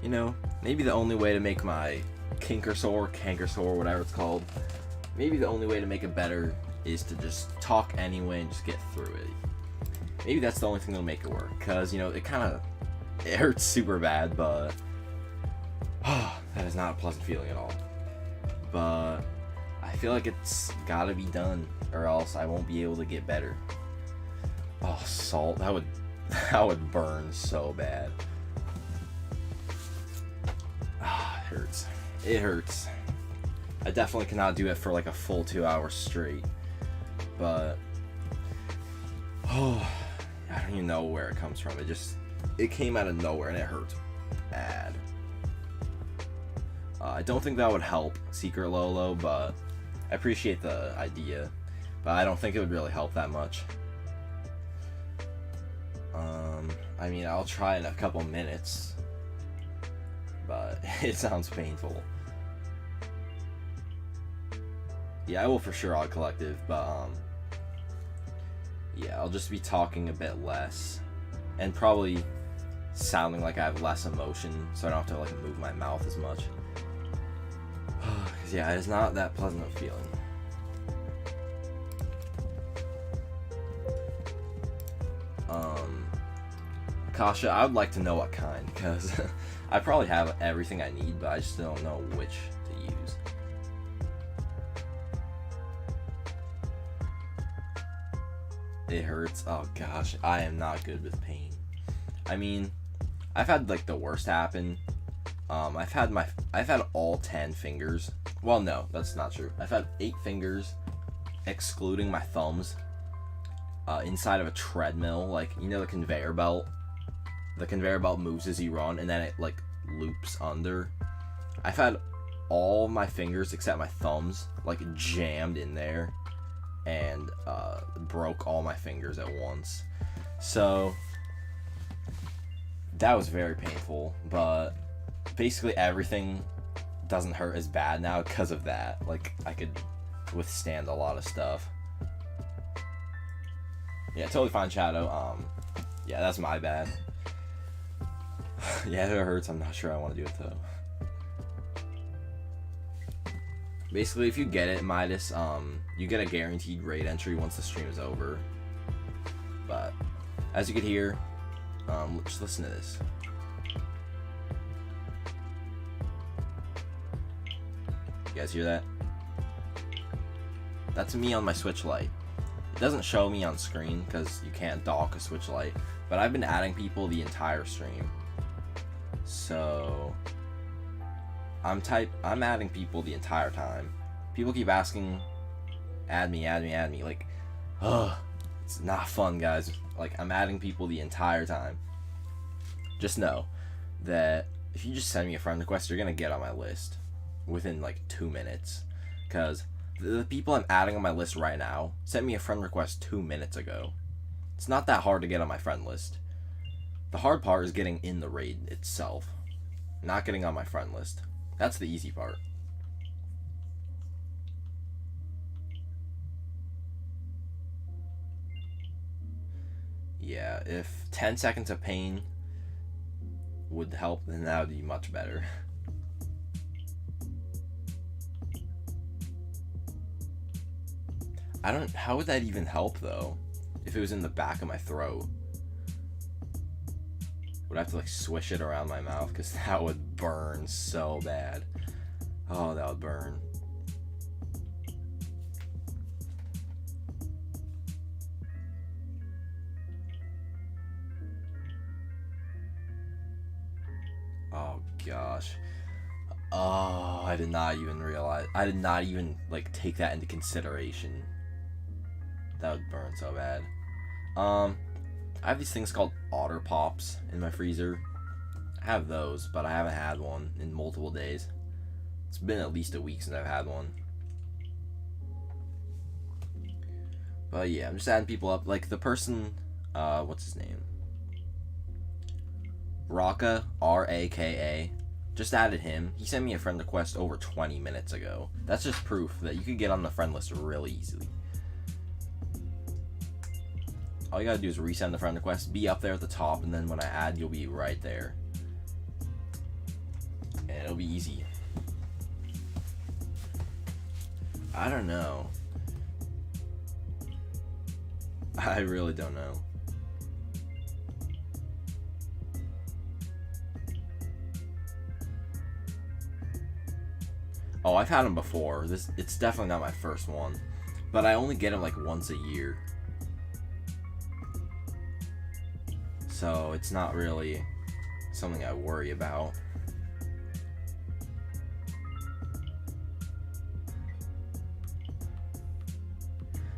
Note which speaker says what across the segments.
Speaker 1: You know, maybe the only way to make my canker sore, whatever it's called, maybe the only way to make it better is to just talk anyway and just get through it. Maybe that's the only thing that'll make it work, because, you know, it hurts super bad, but that is not a pleasant feeling at all. But I feel like it's gotta be done, or else I won't be able to get better. Oh, salt, that would burn so bad. It hurts. It hurts. I definitely cannot do it for like a full 2 hours straight. But I don't even know where it comes from. It came out of nowhere and it hurts bad. I don't think that would help Secret Lolo, but I appreciate the idea. But I don't think it would really help that much. I mean, I'll try in a couple minutes, but it sounds painful. Yeah, I will for sure on Collective, but yeah, I'll just be talking a bit less, and probably sounding like I have less emotion, so I don't have to like move my mouth as much. Cause yeah, it's not that pleasant of a feeling. Kasha, I would like to know what kind, because I probably have everything I need, but I just don't know which to use. It hurts. Oh gosh, I am not good with pain. I mean, I've had like the worst happen. I've had all 10 fingers. Well, no, that's not true. I've had 8 fingers, excluding my thumbs, inside of a treadmill. Like, you know, the conveyor belt. The conveyor belt moves as you run, and then it like loops under. I've had all my fingers except my thumbs like jammed in there, and broke all my fingers at once. So that was very painful, but basically everything doesn't hurt as bad now because of that. Like, I could withstand a lot of stuff. Yeah, totally fine, Shadow. Yeah, that's my bad. Yeah, if it hurts, I'm not sure I want to do it though. Basically, if you get it, Midas, you get a guaranteed raid entry once the stream is over. But as you can hear, just listen to this. You guys hear that? That's me on my Switch Lite. It doesn't show me on screen because you can't dock a Switch Lite, but I've been adding people the entire stream. So I'm adding people the entire time. People keep asking, add me. Like, it's not fun, guys. Like, I'm adding people the entire time. Just know that if you just send me a friend request, you're gonna get on my list within like 2 minutes. Because the people I'm adding on my list right now sent me a friend request 2 minutes ago. It's not that hard to get on my friend list. The hard part is getting in the raid itself, not getting on my friend list. That's the easy part. Yeah, if 10 seconds of pain would help, then that would be much better. How would that even help though? If it was in the back of my throat. Would I have to like swish it around my mouth? Because that would burn so bad. Oh, that would burn. Oh gosh. Oh, I did not even realize. I did not even like take that into consideration. That would burn so bad. I have these things called Otter Pops in my freezer. I have those, but I haven't had one in multiple days. It's been at least a week since I've had one. But yeah, I'm just adding people up. Like the person, what's his name? Raka, R-A-K-A. Just added him. He sent me a friend request over 20 minutes ago. That's just proof that you could get on the friend list really easily. All you gotta do is resend the friend request, be up there at the top, and then when I add, you'll be right there. Man, it'll be easy. I don't know. I really don't know. Oh, I've had them before. It's definitely not my first one. But I only get them like once a year. So it's not really something I worry about.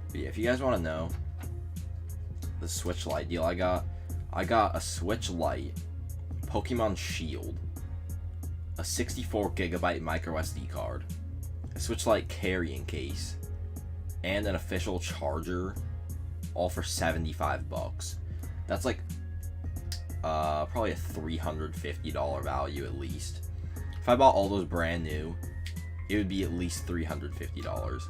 Speaker 1: But yeah, if you guys want to know the Switch Lite deal I got a Switch Lite, Pokemon Shield, a 64GB micro SD card, a Switch Lite carrying case, and an official charger, all for $75. That's like probably a $350 value at least. If I bought all those brand new, it would be at least $350.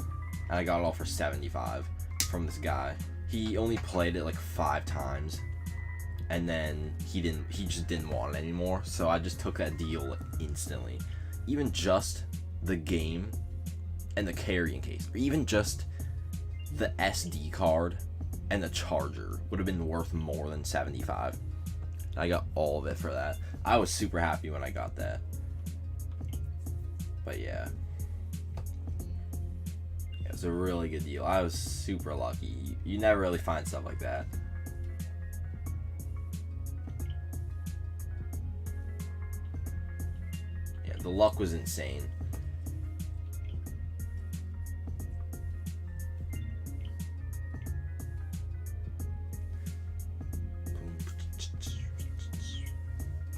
Speaker 1: And I got it all for $75 from this guy. He only played it like 5 times, and then he just didn't want it anymore. So I just took that deal instantly. Even just the game and the carrying case, or even just the SD card and the charger would have been worth more than $75. I got all of it for that. I was super happy when I got that. But yeah. It was a really good deal. I was super lucky. You never really find stuff like that. Yeah, the luck was insane.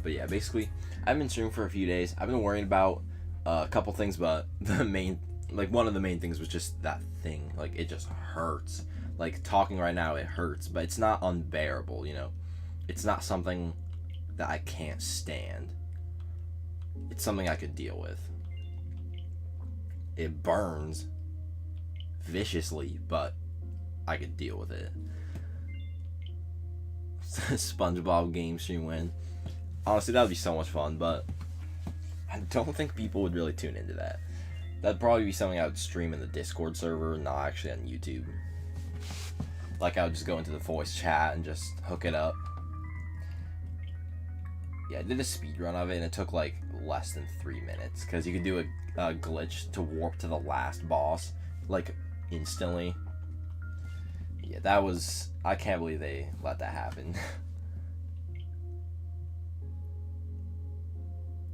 Speaker 1: But yeah, basically, I've been streaming for a few days. I've been worrying about a couple things, but one of the main things was just that thing. Like, it just hurts. Like, talking right now, it hurts, but it's not unbearable, you know? It's not something that I can't stand. It's something I could deal with. It burns viciously, but I could deal with it. SpongeBob game stream win. Honestly, that would be so much fun, but I don't think people would really tune into that. That'd probably be something I would stream in the Discord server, not actually on YouTube. Like, I would just go into the voice chat and just hook it up. Yeah, I did a speedrun of it, and it took, like, less than 3 minutes, because you could do a glitch to warp to the last boss, like, instantly. Yeah, that was... I can't believe they let that happen.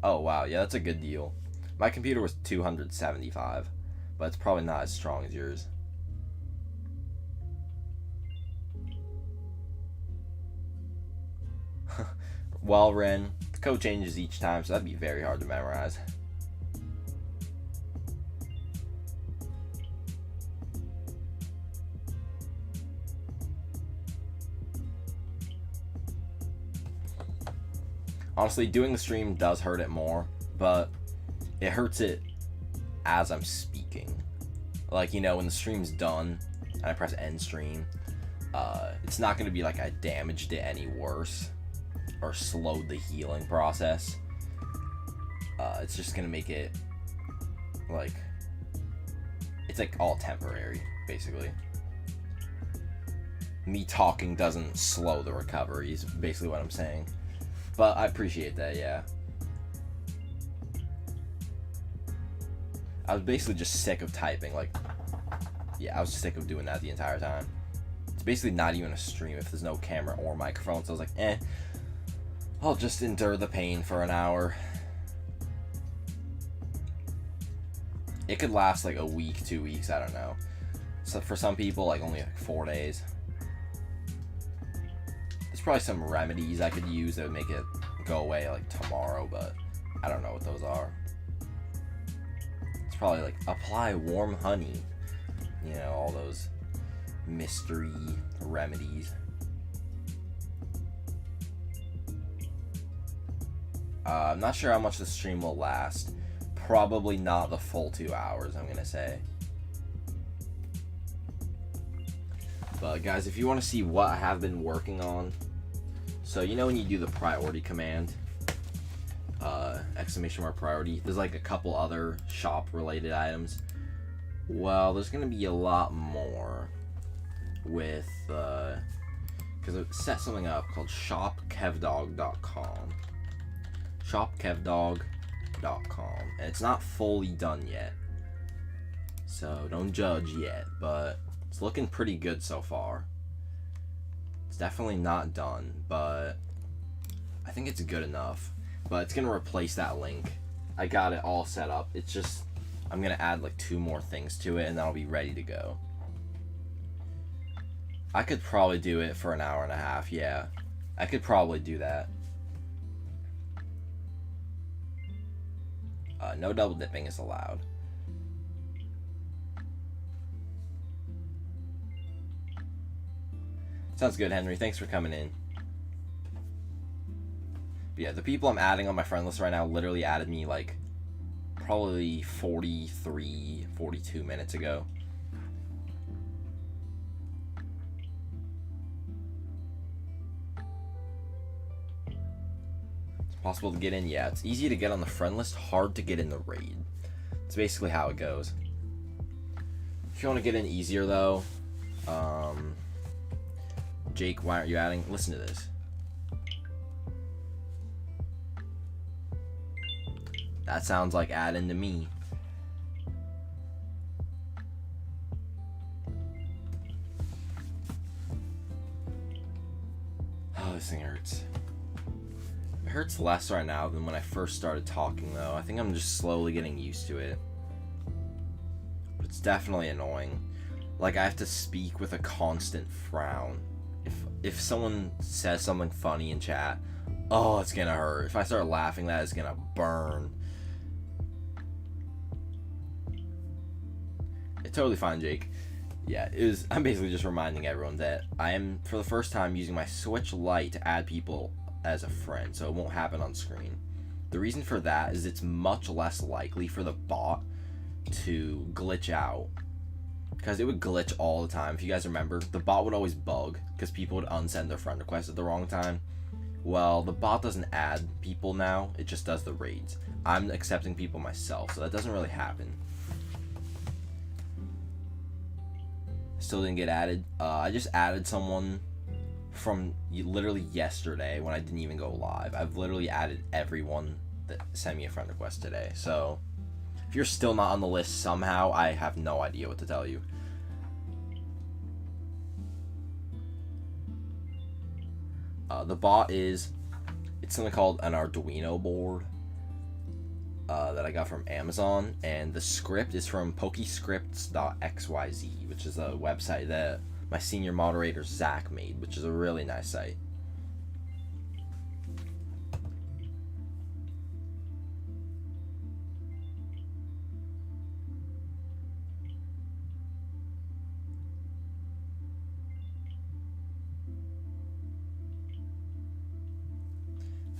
Speaker 1: Oh, wow. Yeah, that's a good deal. My computer was $275, but it's probably not as strong as yours. Well, Ren, the code changes each time, so that'd be very hard to memorize. Honestly, doing the stream does hurt it more, but it hurts it as I'm speaking. Like, you know, when the stream's done and I press end stream, it's not going to be like I damaged it any worse or slowed the healing process. It's just going to make it like, it's like all temporary, basically. Me talking doesn't slow the recovery is basically what I'm saying. But I appreciate that, yeah. I was basically just sick of typing, like, yeah, I was sick of doing that the entire time. It's basically not even a stream if there's no camera or microphone, so I was like, I'll just endure the pain for an hour. It could last like a week, 2 weeks, I don't know. So for some people, like only like 4 days. There's probably some remedies I could use that would make it go away like tomorrow, but I don't know what those are. It's probably like apply warm honey, you know, all those mystery remedies. I'm not sure how much the stream will last. Probably not the full 2 hours, I'm gonna say. But guys, if you want to see what I have been working on, so you know when you do the priority command, at exclamation mark priority. There's like a couple other shop related items. Well, there's gonna be a lot more with because it set something up called shopkevdog.com. Shopkevdog.com, and it's not fully done yet, so don't judge yet, but it's looking pretty good so far. It's definitely not done, but I think it's good enough. But it's gonna replace that link. I got it all set up. It's just I'm gonna add like 2 more things to it, and then I'll be ready to go. I could probably do it for an hour and a half. Yeah, I could probably do that. No double dipping is allowed. Sounds good, Henry. Thanks for coming in. But yeah, the people I'm adding on my friend list right now literally added me like probably 43, 42 minutes ago. It's possible to get in? Yeah, it's easy to get on the friend list, hard to get in the raid. It's basically how it goes. If you want to get in easier though, Jake, why aren't you adding? Listen to this. That sounds like adding to me. Oh, this thing hurts. It hurts less right now than when I first started talking, though. I think I'm just slowly getting used to it. But it's definitely annoying. Like, I have to speak with a constant frown. If someone says something funny in chat, oh, it's gonna hurt. If I start laughing, that is gonna burn. It's totally fine, Jake. Yeah, I'm basically just reminding everyone that I am, for the first time, using my Switch Lite to add people as a friend, so it won't happen on screen. The reason for that is it's much less likely for the bot to glitch out, because it would glitch all the time. If you guys remember, the bot would always bug because people would unsend their friend requests at the wrong time. Well, the bot doesn't add people now, it just does the raids. I'm accepting people myself, so that doesn't really happen. Still didn't get added. I just added someone from literally yesterday when I didn't even go live. I've literally added everyone that sent me a friend request today. So if you're still not on the list somehow, I have no idea what to tell you. The bot it's something called an Arduino board that I got from Amazon, and the script is from pokescripts.xyz, which is a website that my senior moderator Zach made, which is a really nice site.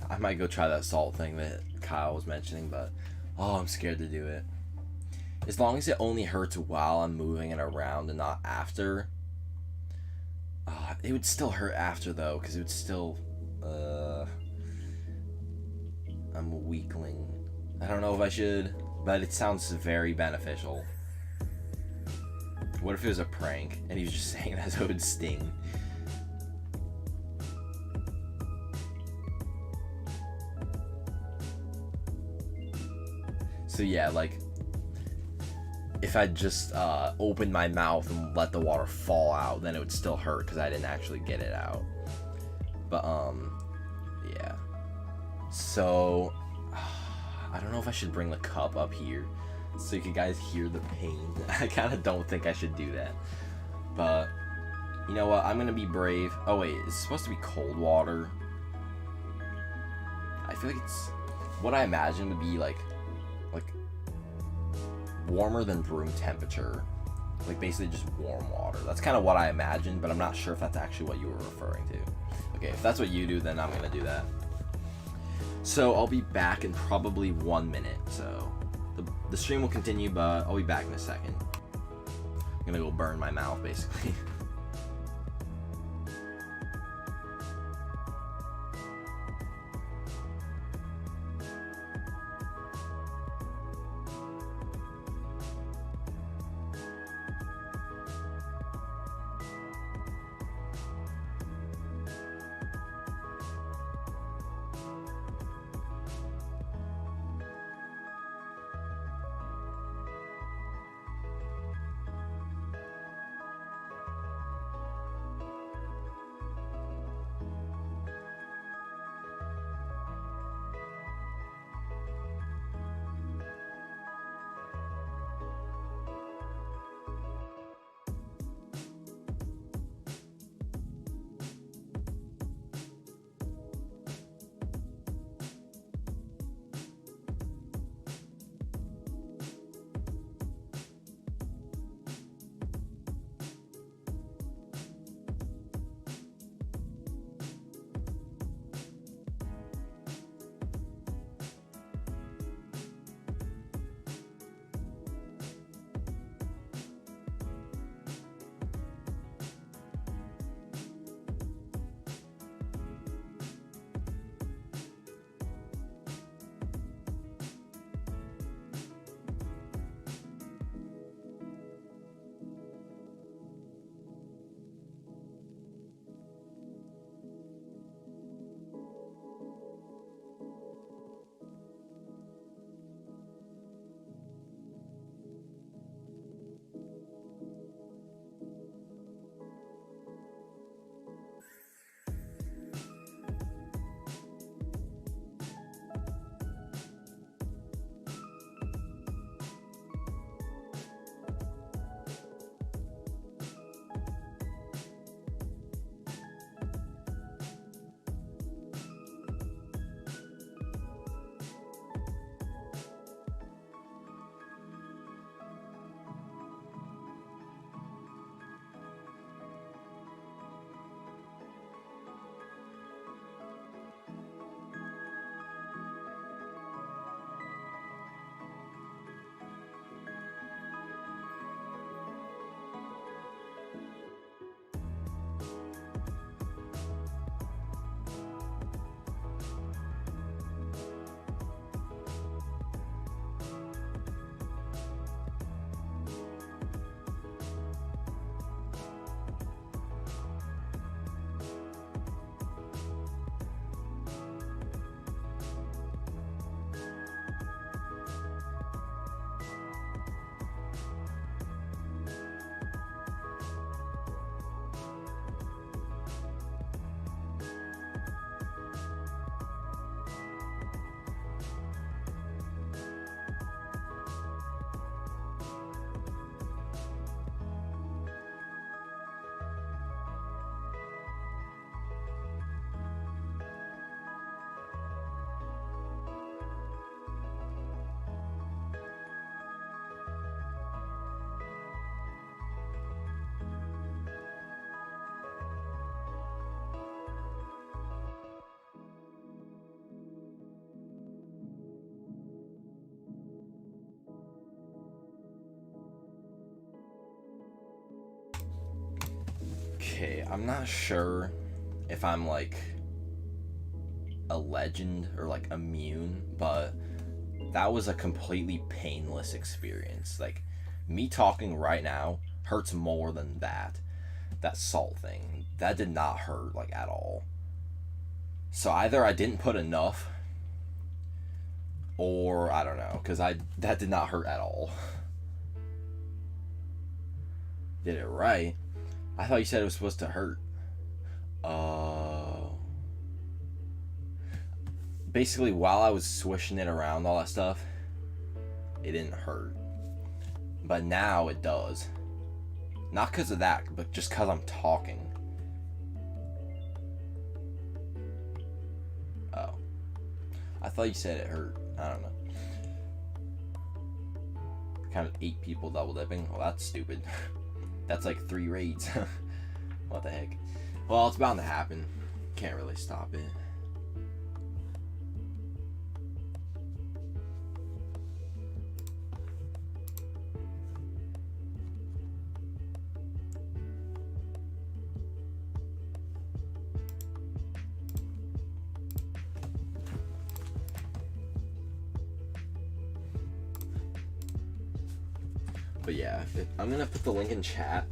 Speaker 1: I might go try that salt thing that Kyle was mentioning, but I'm scared to do it. As long as it only hurts while I'm moving it around and not after. It would still hurt after though, because it would still. I'm a weakling. I don't know if I should, but it sounds very beneficial. What if it was a prank and he was just saying that so it would sting? So yeah, like, if I just opened my mouth and let the water fall out, then it would still hurt because I didn't actually get it out. But, yeah. So, I don't know if I should bring the cup up here so you guys hear the pain. I kind of don't think I should do that. But, you know what? I'm going to be brave. Oh, wait. It's supposed to be cold water. I feel like it's... What I imagine would be, like warmer than room temperature, like basically just warm water. That's kind of what I imagined, but I'm not sure if that's actually what you were referring to. Okay, if that's what you do, then I'm gonna do that. So I'll be back in probably 1 minute. So the stream will continue, but I'll be back in a second. I'm gonna go burn my mouth basically. I'm not sure if I'm like a legend or like immune, but that was a completely painless experience. Like, me talking right now hurts more than that salt thing. That did not hurt like at all. So either I didn't put enough, or I don't know, because that did not hurt at all. Did it right. I thought you said it was supposed to hurt. Basically, while I was swishing it around, all that stuff, it didn't hurt. But now it does. Not because of that, but just because I'm talking. Oh. I thought you said it hurt. I don't know. Kind of 8 people double dipping. Well, that's stupid. That's like 3 raids. What the heck? Well, it's bound to happen. Can't really stop it. But yeah, I'm gonna put the link in chat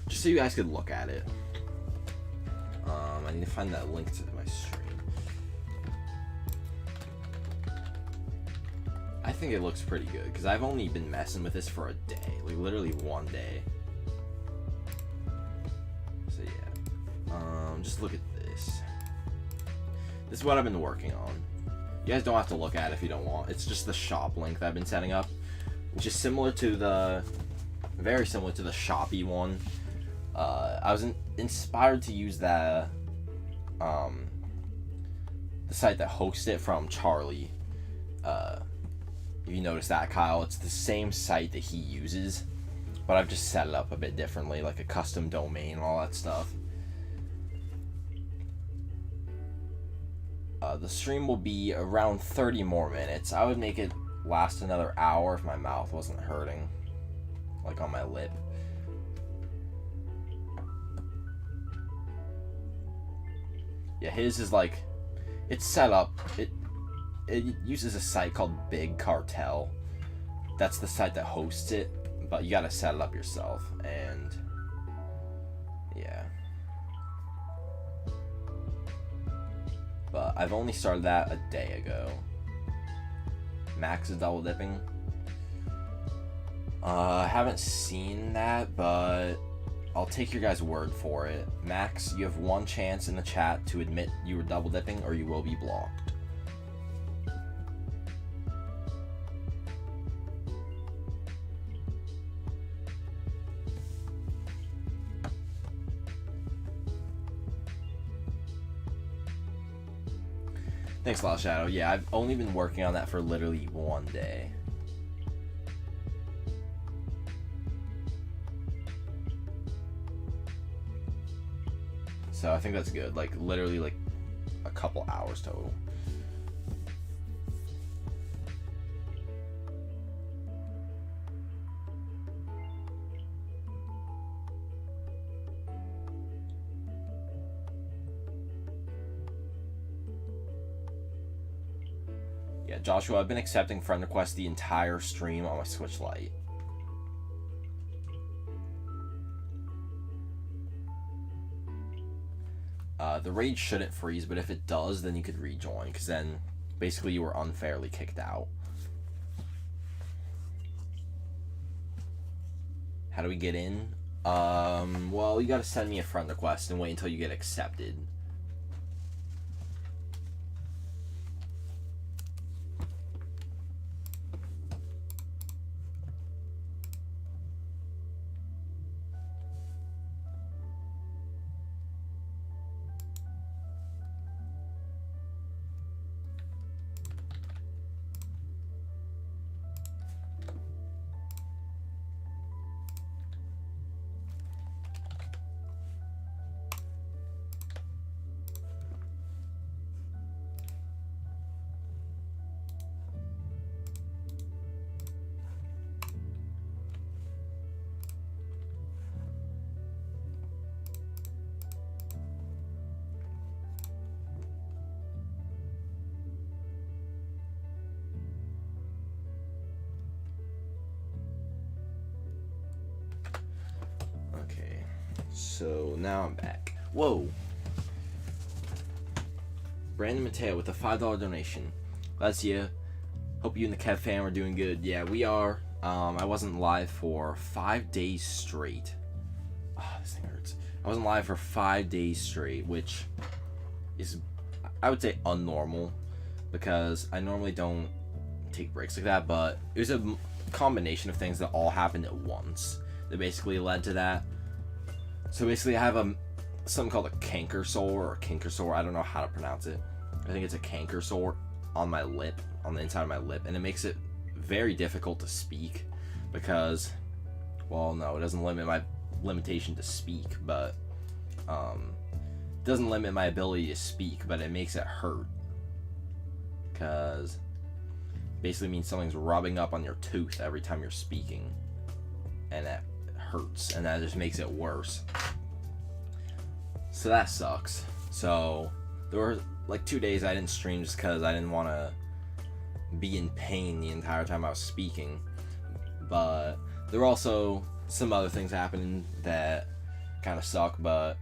Speaker 1: just so you guys could look at it. I need to find that link to my stream. I think it looks pretty good because I've only been messing with this for a day, like literally 1 day. So yeah, just look at this. This is what I've been working on. You guys don't have to look at it if you don't want. It's just the shop link that I've been setting up, which is very similar to the Shopee one. I was inspired to use the site that hosts it from Charlie. If you notice that, Kyle, it's the same site that he uses, but I've just set it up a bit differently, like a custom domain and all that stuff. The stream will be around 30 more minutes. I would make it last another hour if my mouth wasn't hurting, like on my lip. Yeah, his is like, it's set up, it uses a site called Big Cartel. That's the site that hosts it, but you gotta set it up yourself, and yeah. But I've only started that a day ago. Max is double dipping. I haven't seen that, but I'll take your guys' word for it. Max, you have 1 chance in the chat to admit you were double dipping, or you will be blocked. Thanks a lot, Shadow. Yeah, I've only been working on that for literally 1 day. So I think that's good. Like, literally, like, a couple hours total. Yeah, Joshua, I've been accepting friend requests the entire stream on my Switch Lite. The raid shouldn't freeze, but if it does, then you could rejoin, because then basically you were unfairly kicked out. How do we get in? Well, you gotta send me a friend request and wait until you get accepted. So now I'm back. Whoa. Brandon Mateo with a $5 donation. That's you. Hope you and the Kev fam are doing good. Yeah, we are. I wasn't live for 5 days straight. This thing hurts. I wasn't live for 5 days straight, which is, I would say, unnormal, because I normally don't take breaks like that, but it was a combination of things that all happened at once that basically led to that. So basically I have something called a canker sore, or kinker sore, I don't know how to pronounce it. I think it's a canker sore on my lip, on the inside of my lip, and it makes it very difficult to speak because, well, no, it doesn't limit my limitation to speak, but it doesn't limit my ability to speak, but it makes it hurt, because basically means something's rubbing up on your tooth every time you're speaking, and that hurts, and that just makes it worse. So that sucks. So there were like 2 days I didn't stream just because I didn't want to be in pain the entire time I was speaking, but there were also some other things happening that kind of suck. But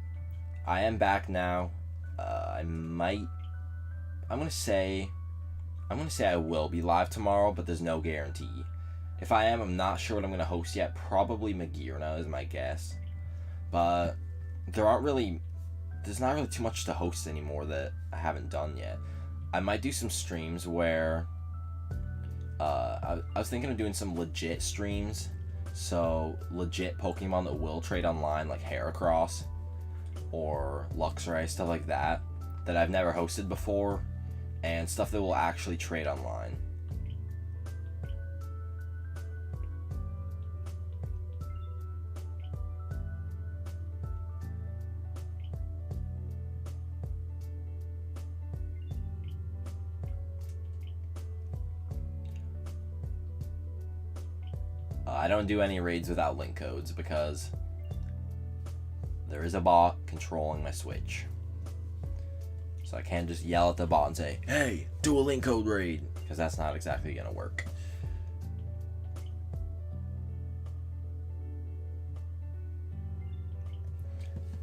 Speaker 1: I am back now. I'm gonna say I will be live tomorrow, but there's no guarantee. If I am, I'm not sure what I'm gonna host yet. Probably Missingno is my guess, but there's not really too much to host anymore that I haven't done yet. I might do some streams where I was thinking of doing some legit streams, so legit Pokemon that will trade online, like Heracross or Luxray, stuff like that I've never hosted before, and stuff that will actually trade online. I don't do any raids without link codes because there is a bot controlling my Switch. So I can't just yell at the bot and say, "Hey, do a link code raid," because that's not exactly gonna work.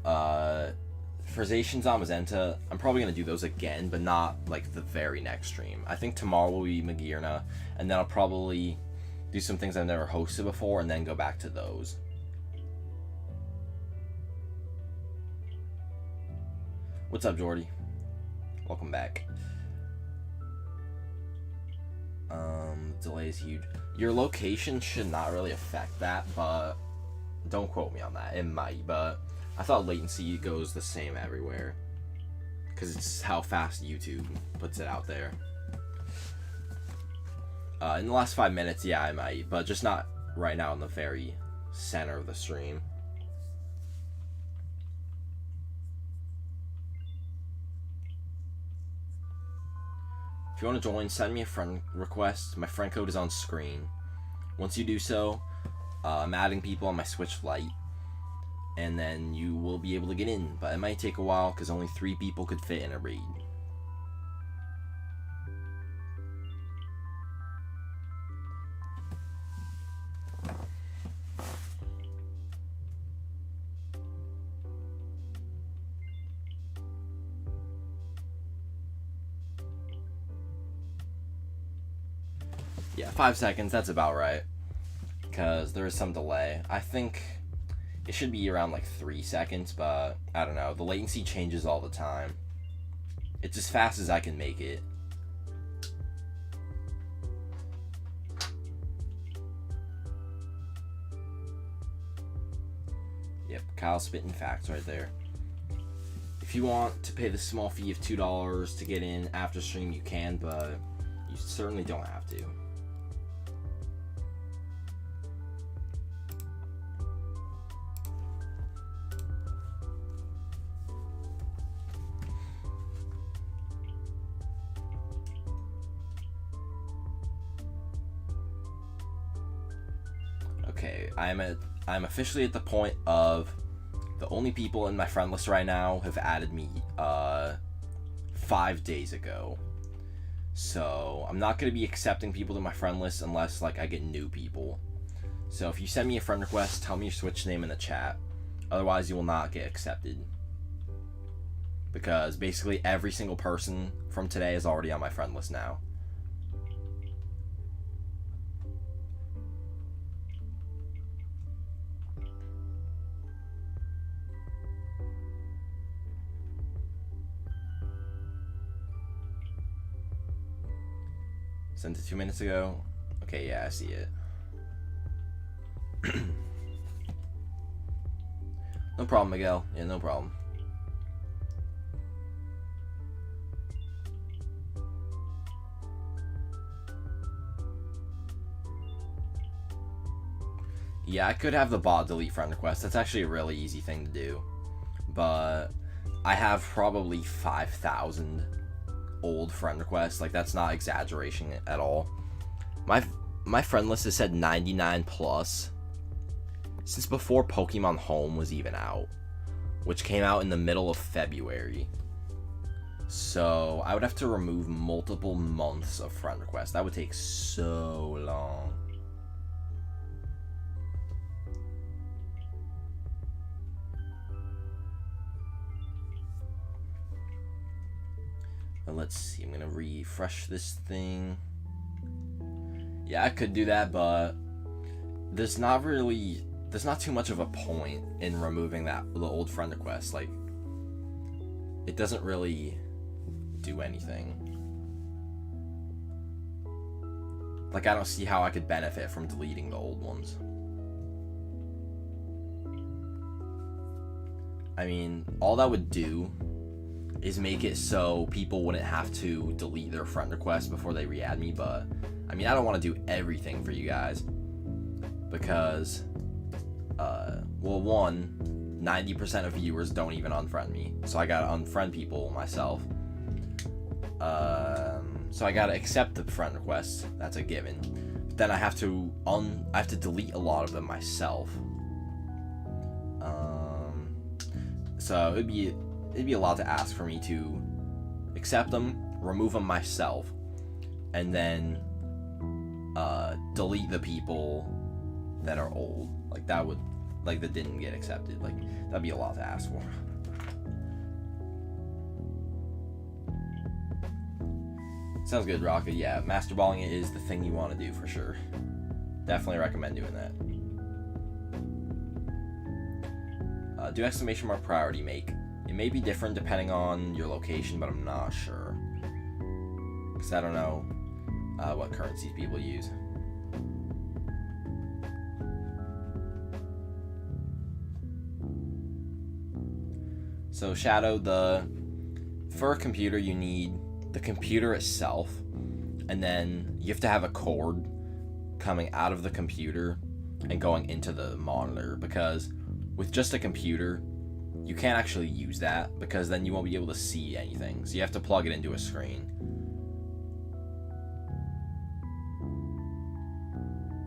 Speaker 1: For Zacian Zamazenta, I'm probably gonna do those again, but not like the very next stream. I think tomorrow will be Missingno, and then I'll probably do some things I've never hosted before, and then go back to those. What's up, Jordy? Welcome back. Delay is huge. Your location should not really affect that, but don't quote me on that. It might, but I thought latency goes the same everywhere, because it's how fast YouTube puts it out there. In the last 5 minutes, yeah, I might, but just not right now in the very center of the stream. If you want to join, send me a friend request. My friend code is on screen. Once you do so, I'm adding people on my Switch Lite, and then you will be able to get in, but it might take a while because only 3 people could fit in a raid. Yeah, 5 seconds, that's about right, because there is some delay. I think it should be around like 3 seconds, but I don't know. The latency changes all the time. It's as fast as I can make it. Yep, Kyle spitting facts right there. If you want to pay the small fee of $2 to get in after stream, you can, but you certainly don't have to. Okay, I'm officially at the point of the only people in my friend list right now have added me 5 days ago. So I'm not going to be accepting people to my friend list unless like I get new people. So if you send me a friend request, tell me your Switch name in the chat, Otherwise, you will not get accepted. Because basically every single person from today is already on my friend list now. Sent it 2 minutes ago. Okay, yeah, I see it. No problem, Miguel. Yeah, no problem. Yeah, I could have the bot delete friend requests. That's actually a really easy thing to do. But I have probably 5,000 old friend requests. Like, that's not exaggeration at all. My friend list has said 99 plus since before Pokemon Home was even out, which came out in the middle of February. So I would have to remove multiple months of friend requests. That would take so long. But let's see, I'm gonna refresh this thing. Yeah, I could do that, but there's not too much of a point in removing the old friend request. Like, it doesn't really do anything. Like, I don't see how I could benefit from deleting the old ones. I mean, all that would do is make it so people wouldn't have to delete their friend request before they re-add me, but I mean, I don't want to do everything for you guys because well, 90% of viewers don't even unfriend me, so I gotta unfriend people myself. So I gotta accept the friend requests. That's a given. But then I have to delete a lot of them myself. So it'd be a lot to ask for me to accept them, remove them myself, and then delete the people that are old. That didn't get accepted. Like, that'd be a lot to ask for. Sounds good, Rocket. Yeah, master balling it is the thing you want to do for sure. Definitely recommend doing that. Do exclamation mark priority make. It may be different depending on your location, but I'm not sure. Because I don't know what currencies people use. So Shadow, for a computer you need the computer itself, and then you have to have a cord coming out of the computer and going into the monitor, because with just a computer you can't actually use that, because then you won't be able to see anything. So you have to plug it into a screen.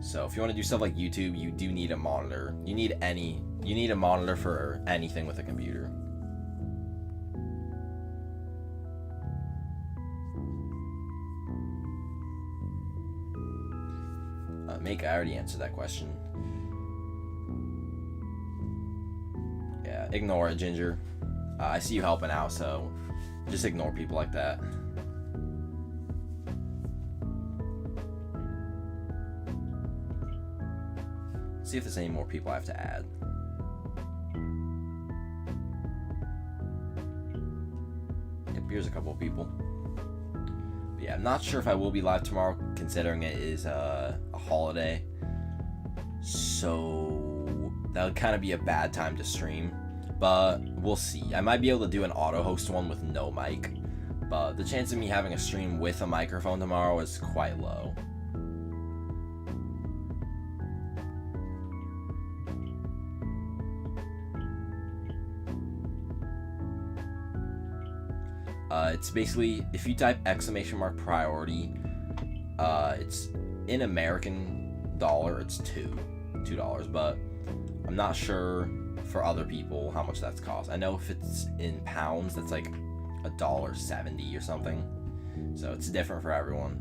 Speaker 1: So if you want to do stuff like YouTube, you do need a monitor. You need a monitor for anything with a computer. I already answered that question. Yeah, ignore it, Ginger. I see you helping out, so just ignore people like that. See if there's any more people I have to add. Yep, here's a couple of people. But yeah, I'm not sure if I will be live tomorrow, considering it is a holiday. So that would kind of be a bad time to stream. But we'll see. I might be able to do an Autohost one with no mic. But the chance of me having a stream with a microphone tomorrow is quite low. It's basically, if you type exclamation mark priority, it's in American dollar, it's $2, but I'm not sure for other people how much that's cost. I know if it's in pounds, that's like $1.70 or something. So it's different for everyone.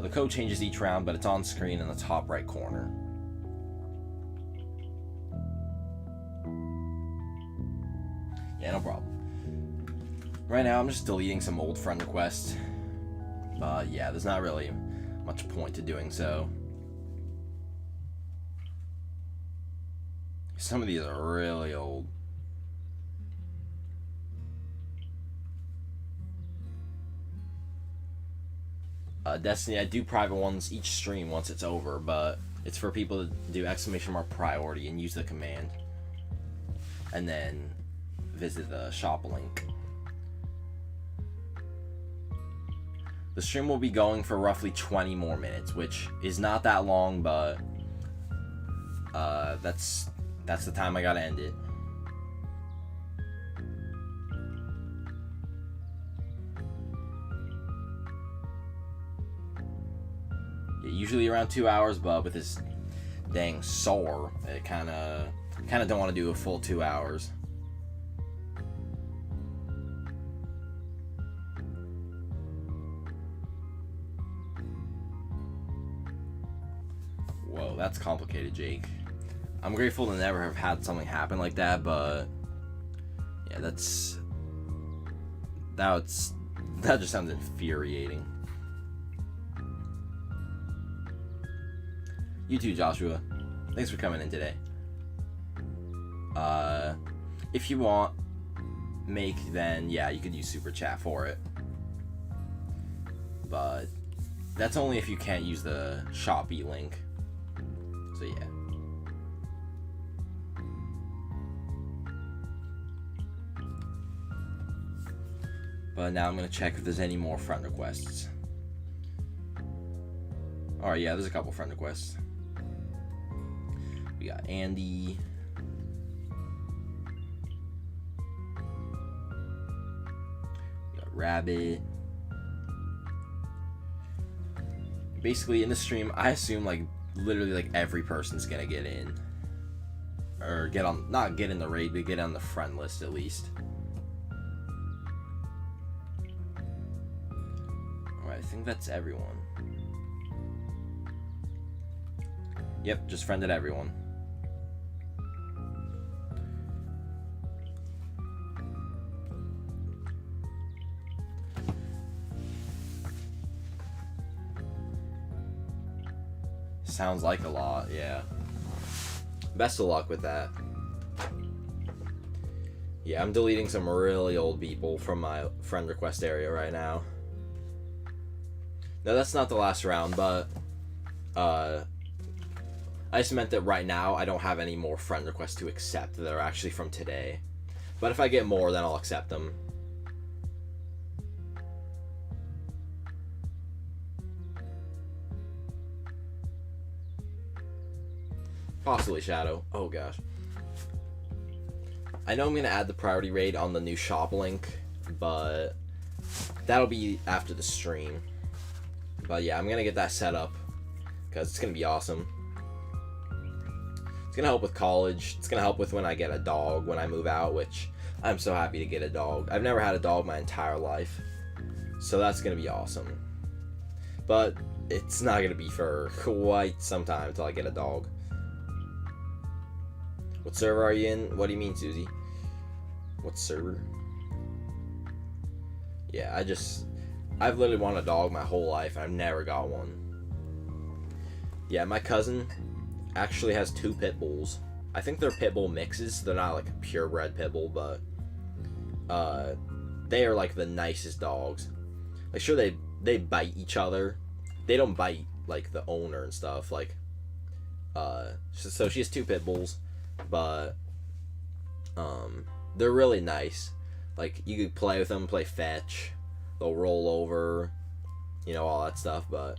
Speaker 1: The code changes each round, but it's on screen in the top right corner. Yeah, no problem. Right now, I'm just deleting some old friend requests. But yeah, there's not really much point to doing so. Some of these are really old. Destiny, I do private ones each stream once it's over, but it's for people to do ! priority and use the command. And then visit the shop link. The stream will be going for roughly 20 more minutes, which is not that long, but that's the time I gotta end it. Yeah, usually around 2 hours, but with this dang sore, it kind of don't want to do a full 2 hours. Whoa, that's complicated, Jake. I'm grateful to never have had something happen like that, but yeah, that just sounds infuriating. You too, Joshua. Thanks for coming in today. If you want make, then yeah, you could use super chat for it. But that's only if you can't use the Shopee link. So yeah. But now I'm gonna check if there's any more friend requests. Alright, yeah, there's a couple friend requests. We got Andy. We got Rabbit. Basically, in the stream, I assume like literally like every person's gonna get in, or get on, not get in the raid, but get on the friend list at least. Alright, I think that's everyone. Yep, just friended everyone. Sounds like a lot, yeah. Best of luck with that. Yeah, I'm deleting some really old people from my friend request area right now. No, that's not the last round, but I just meant that right now I don't have any more friend requests to accept that are actually from today. But if I get more, then I'll accept them. Possibly Shadow. Oh gosh. I know I'm going to add the priority raid on the new shop link, but that'll be after the stream. But yeah, I'm going to get that set up because it's going to be awesome. It's going to help with college. It's going to help with when I get a dog when I move out, which I'm so happy to get a dog. I've never had a dog my entire life, so that's going to be awesome. But it's not going to be for quite some time until I get a dog. What server are you in? What do you mean, Susie? What server? Yeah, I've literally wanted a dog my whole life, and I've never got one. Yeah, my cousin actually has 2 pit bulls. I think they're pit bull mixes. They're not like a purebred pit bull, but they are like the nicest dogs. Like, sure, they bite each other. They don't bite like the owner and stuff. Like, so she has 2 pit bulls. But they're really nice. Like, you could play with them, play fetch, they'll roll over, you know, all that stuff. But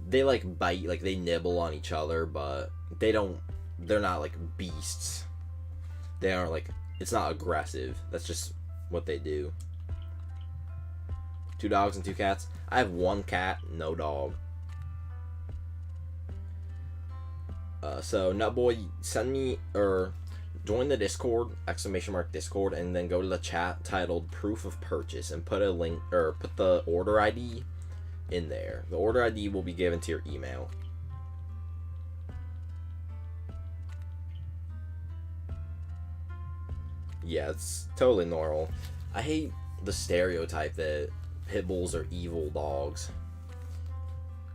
Speaker 1: they like bite, like they nibble on each other, but they're not like beasts. They aren't like, it's not aggressive. That's just what they do. 2 dogs and 2 cats. I have 1 cat, no dog. So Nutboy, send me, or join the Discord, !Discord, and then go to the chat titled proof of purchase and put a link, or put the order ID in there. The order ID will be given to your email. Yeah, it's totally normal. I hate the stereotype that pit bulls are evil dogs.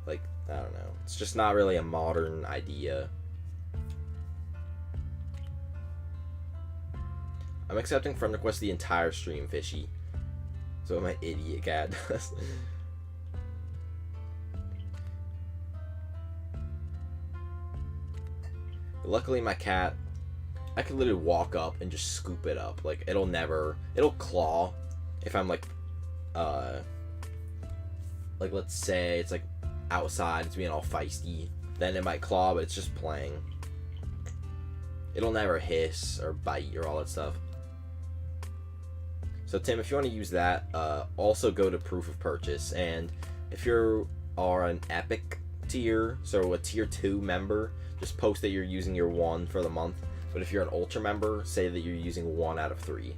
Speaker 1: Like, I don't know. It's just not really a modern idea. I'm accepting friend request the entire stream, Fishy. So what my idiot cat does. Luckily, my cat, I can literally walk up and just scoop it up. Like, it'll claw if I'm like let's say it's like outside, it's being all feisty, then it might claw, but it's just playing. It'll never hiss or bite or all that stuff. So Tim, if you want to use that, also go to proof of purchase, and if you are an epic tier, so a tier 2 member, just post that you're using your 1 for the month. But if you're an ultra member, say that you're using 1 out of 3.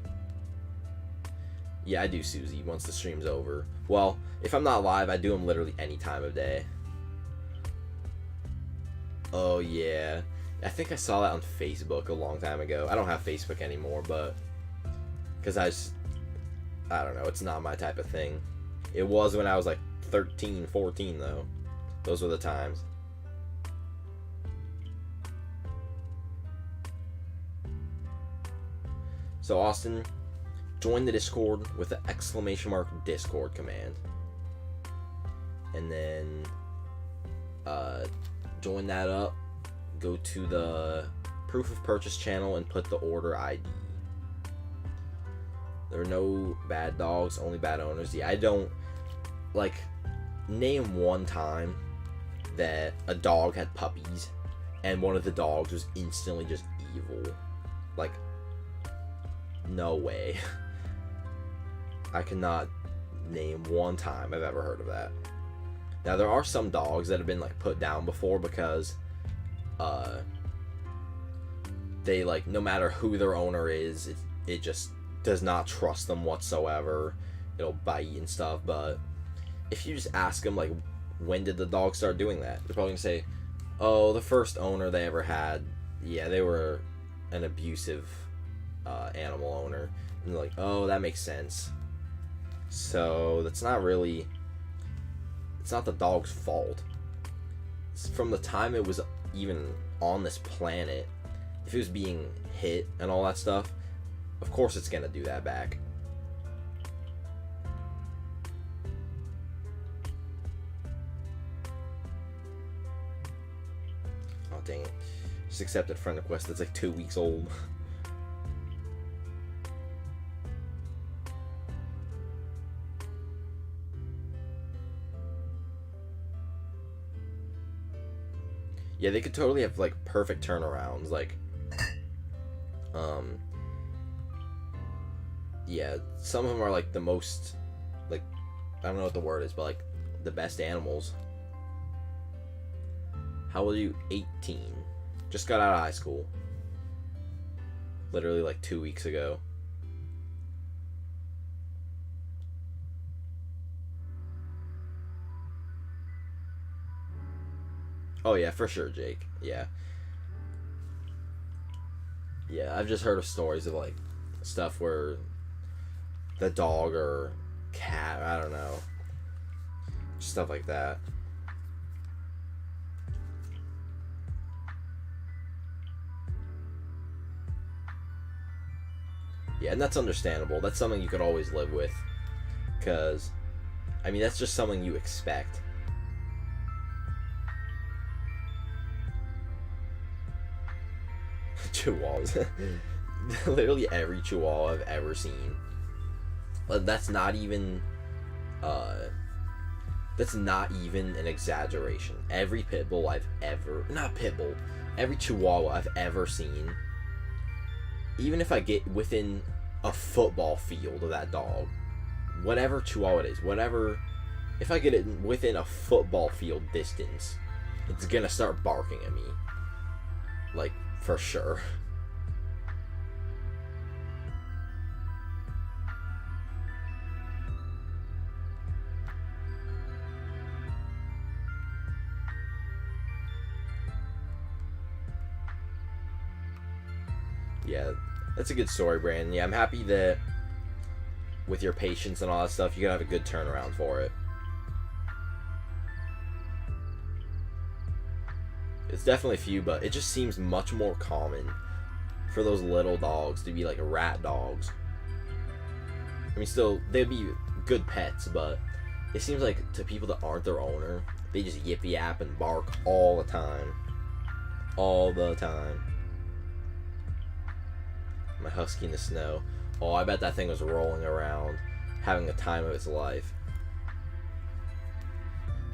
Speaker 1: Yeah, I do Susie once the stream's over. Well, if I'm not live, I do them literally any time of day. Oh yeah, I think I saw that on Facebook a long time ago. I don't have Facebook anymore, but because I don't know, it's not my type of thing. It was when I was like 13, 14 though. Those were the times. So Austin, join the Discord with the ! Discord command. And then join that up, go to the proof of purchase channel and put the order ID. There are no bad dogs, only bad owners. Yeah, I don't, like, name one time that a dog had puppies and one of the dogs was instantly just evil. Like, no way. I cannot name one time I've ever heard of that. Now, there are some dogs that have been, like, put down before because they, like, no matter who their owner is, it just does not trust them whatsoever. It'll bite and stuff. But if you just ask them, like, when did the dog start doing that, they're probably gonna say, oh, the first owner they ever had, yeah, they were an abusive animal owner. And they're like, oh, that makes sense. So that's not really, it's not the dog's fault. It's from the time it was even on this planet, if it was being hit and all that stuff, of course it's gonna do that back. Oh dang it. Just accepted friend request that's like 2 weeks old. Yeah, they could totally have, like, perfect turnarounds, like, yeah, some of them are, like, the most, like, I don't know what the word is, but, like, the best animals. How old are you? 18. Just got out of high school. Literally, like, 2 weeks ago. Oh yeah, for sure, Jake. Yeah. Yeah, I've just heard of stories of, like, stuff where the dog or cat, I don't know, stuff like that. Yeah, and that's understandable. That's something you could always live with. Because, I mean, that's just something you expect. Chihuahuas. Literally every Chihuahua I've ever seen. That's not even an exaggeration. Every pit bull I've ever, not pit bull, every Chihuahua I've ever seen, even if I get within a football field of that dog, whatever Chihuahua it is, whatever, if I get it within a football field distance, it's gonna start barking at me. Like, for sure. Yeah, That's a good story, Brandon. Yeah, I'm happy that with your patience and all that stuff, you gotta have a good turnaround for it. It's definitely few, but it just seems much more common for those little dogs to be like rat dogs. I mean, still, they'd be good pets, but it seems like to people that aren't their owner, they just yip yap and bark all the time. All the time. My husky in the snow. Oh, I bet that thing was rolling around, having the time of its life.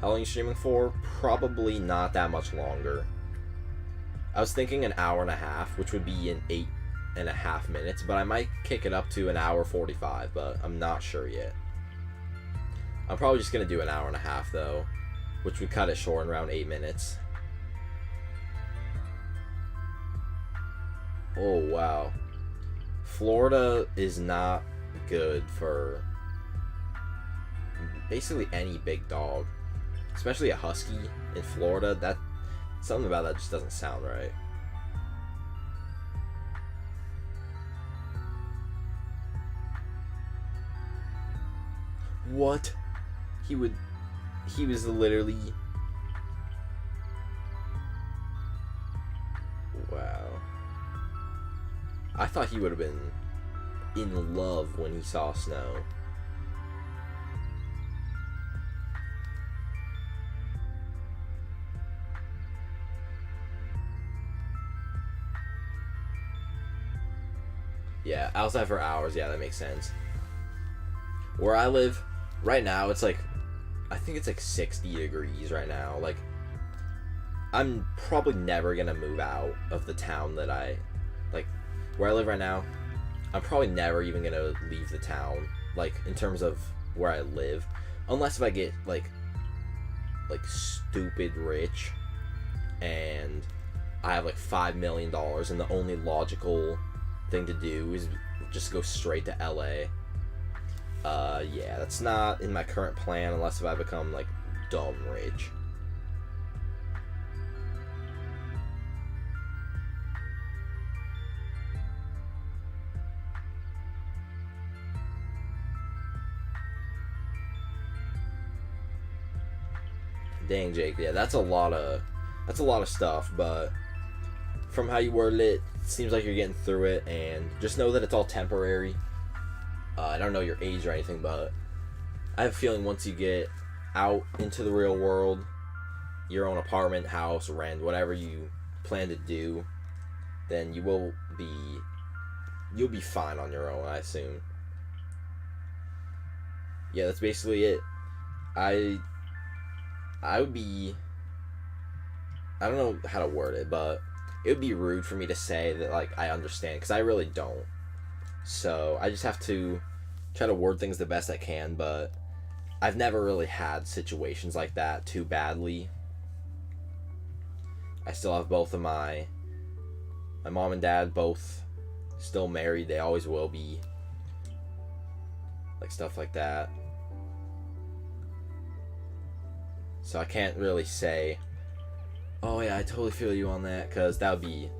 Speaker 1: How long are you streaming for? Probably not that much longer. I was thinking an hour and a half, which would be in 8.5 minutes, but I might kick it up to an hour 45, but I'm not sure yet. I'm probably just going to do an hour and a half, though, which would cut it short in around 8 minutes. Oh, wow. Florida is not good for basically any big dog. Especially a husky in Florida. That something about that just doesn't sound right. What? He was literally... Wow. I thought he would have been in love when he saw snow. Yeah, outside for hours. Yeah, that makes sense. Where I live right now, it's like, I think it's like 60 degrees right now. Like, I'm probably never gonna move out of the town that like, where I live right now. I'm probably never even gonna leave the town, like, in terms of where I live, unless if I get like stupid rich and I have like $5 million, and the only logical thing to do is just go straight to LA. Yeah, that's not in my current plan unless if I become like dumb rich. Dang, Jake, yeah, that's a lot of stuff, but from how you worded it, it seems like you're getting through it, and just know that it's all temporary. I don't know your age or anything, but I have a feeling once you get out into the real world, your own apartment, house, rent, whatever you plan to do, then you'll be fine on your own, I assume. Yeah, that's basically it. I would be... I don't know how to word it, but it would be rude for me to say that, like, I understand, because I really don't. So I just have to try to word things the best I can, but I've never really had situations like that too badly. I still have both of my mom and dad both still married. They always will be. Like, stuff like that. So I can't really say, oh yeah, I totally feel you on that, because that'd be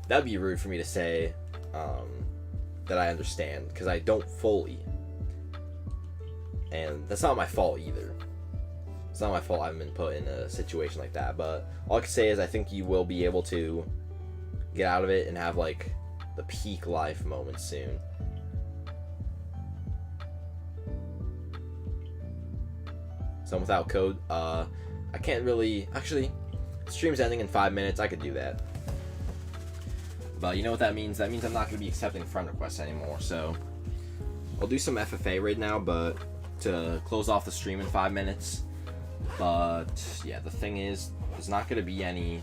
Speaker 1: rude for me to say that I understand, because I don't fully. And that's not my fault either. It's not my fault I've been put in a situation like that, but all I can say is I think you will be able to get out of it and have like the peak life moment soon. So without code, I can't really... Actually, the stream's ending in 5 minutes. I could do that. But you know what that means? That means I'm not going to be accepting friend requests anymore. So I'll do some FFA right now, but to close off the stream in 5 minutes. But yeah, the thing is, there's not going to be any...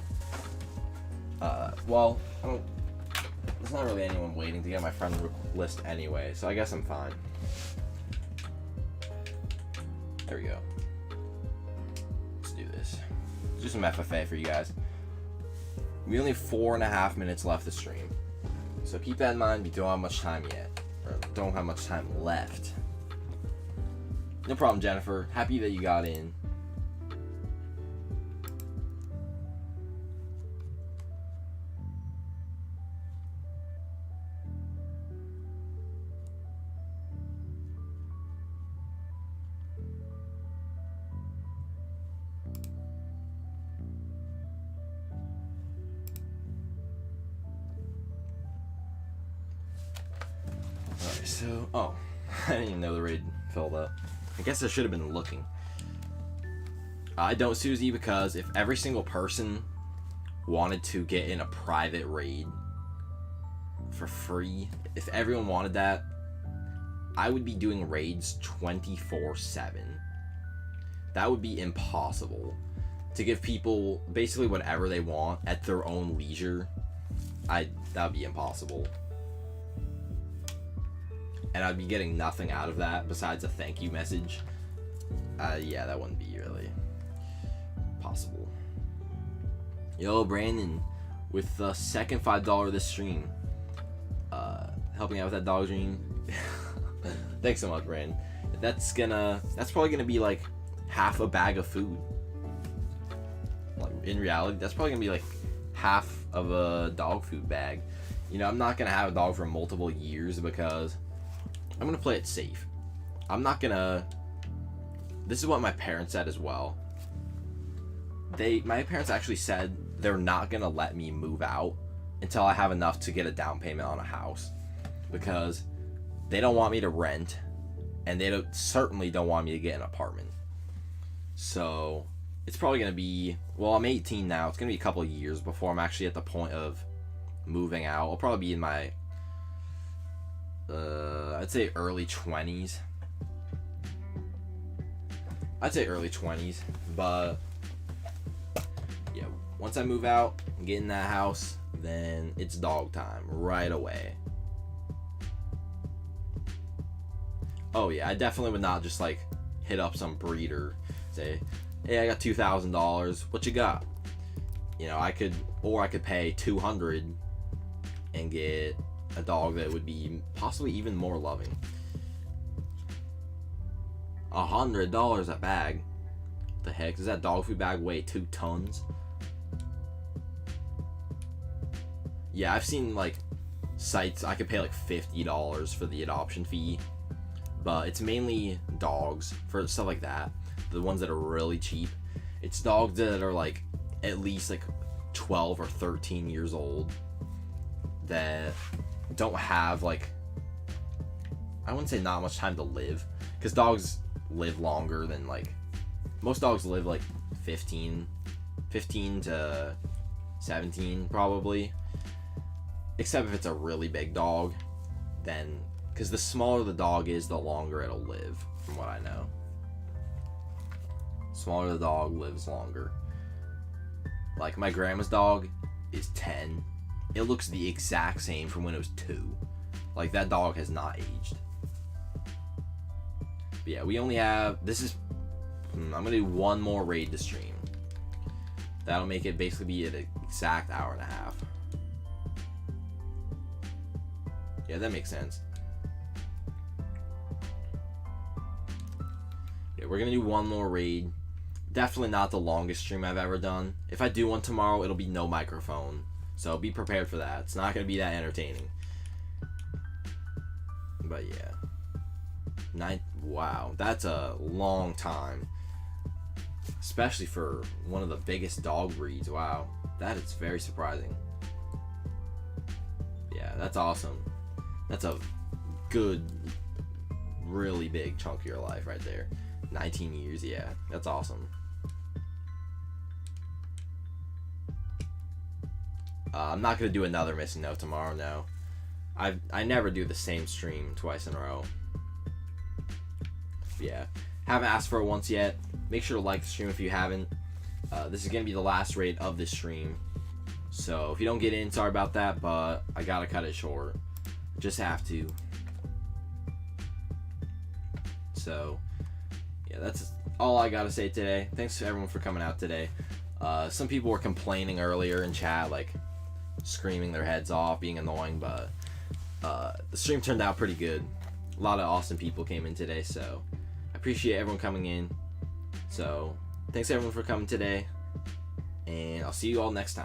Speaker 1: well, there's not really anyone waiting to get my friend list anyway, so I guess I'm fine. There we go. Let's do this. Let's do some FFA for you guys. We only have 4.5 minutes left to stream, so keep that in mind. We don't have much time yet, or don't have much time left. No problem, Jennifer. Happy that you got in. So, oh, I didn't even know the raid filled up. I guess I should have been looking. I don't, Susie, because if every single person wanted to get in a private raid for free, if everyone wanted that, I would be doing raids 24/7. That would be impossible. To give people basically whatever they want at their own leisure, that would be impossible. And I'd be getting nothing out of that besides a thank you message. Yeah, that wouldn't be really possible. Yo, Brandon, with the second $5 this stream, helping out with that dog dream. Thanks so much, Brandon. That's probably gonna be like half a bag of food. Like, in reality, that's probably gonna be like half of a dog food bag. You know, I'm not gonna have a dog for multiple years because I'm gonna play it safe. I'm not gonna. This is what my parents said as well. My parents actually said they're not gonna let me move out until I have enough to get a down payment on a house, because they don't want me to rent, and they certainly don't want me to get an apartment. So it's probably gonna be, well, I'm 18 now. It's gonna be a couple of years before I'm actually at the point of moving out. I'll probably be in my I'd say early 20s. But yeah, once I move out and get in that house, then it's dog time right away. Oh yeah, I definitely would not just like hit up some breeder, say, hey, I got $2,000, what you got? You know, I could pay $200 and get a dog that would be possibly even more loving. $100 a bag. What the heck? Does that dog food bag weigh 2 tons? Yeah, I've seen like sites I could pay like $50 for the adoption fee, but it's mainly dogs for stuff like that. The ones that are really cheap. It's dogs that are like at least like 12 or 13 years old that don't have like, I wouldn't say not much time to live, because dogs live longer than, like, most dogs live like 15 to 17 probably, except if it's a really big dog, then, because the smaller the dog is, the longer it'll live, from what I know. Smaller the dog lives longer. Like, my grandma's dog is 10. It looks the exact same from when it was 2. Like, that dog has not aged. But yeah, we only have, I'm gonna do one more raid to stream. That'll make it basically be an exact hour and a half. Yeah, that makes sense. Yeah, we're gonna do one more raid. Definitely not the longest stream I've ever done. If I do one tomorrow, it'll be no microphone. So be prepared for that. It's not going to be that entertaining. But yeah. Wow, that's a long time. Especially for one of the biggest dog breeds. Wow, that is very surprising. Yeah, that's awesome. That's a good, really big chunk of your life right there. 19 years, yeah, that's awesome. I'm not going to do another Missingno tomorrow, no. I never do the same stream twice in a row. Yeah, haven't asked for it once yet. Make sure to like the stream if you haven't. This is going to be the last raid of this stream. So if you don't get in, sorry about that, but I got to cut it short. Just have to. So, yeah, that's all I got to say today. Thanks to everyone for coming out today. Some people were complaining earlier in chat, like, screaming their heads off, being annoying, but the stream turned out pretty good. A lot of awesome people came in today, so I appreciate everyone coming in. So thanks everyone for coming today, and I'll see you all next time.